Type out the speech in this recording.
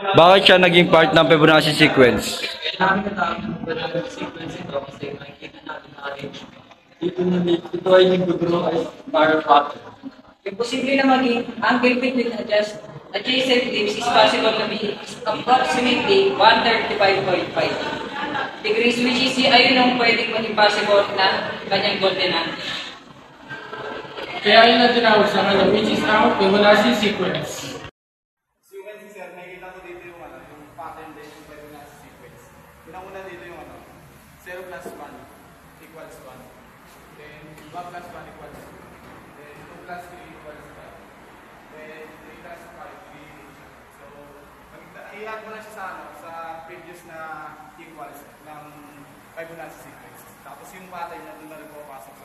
Bakit siya naging part ng Fibonacci sequence? Kailangan na namin ng Fibonacci sequence ito kasi makikita natin na ito ay nag-grow as spiral pattern. Imposible na maging angle between adjacent limbs is possible to be approximately 135.5 degrees, which is ayun ang pwedeng maging possible na kanyang golden angle. Kaya yun ang tinawag sa kanya, which is ang Fibonacci sequence. Sequence, sir, nakikita ko dito yung pattern din yung Fibonacci sequence. Pinakuna dito yung 0 plus 1 equals 1. Then 1 plus 1 equals 2. Then 2 plus 3 equals 5. Then 3 plus 5, 3. So, i-add ko na siya sa previous na equals ng Fibonacci sequence. Tapos yung pattern na doon na rin papasok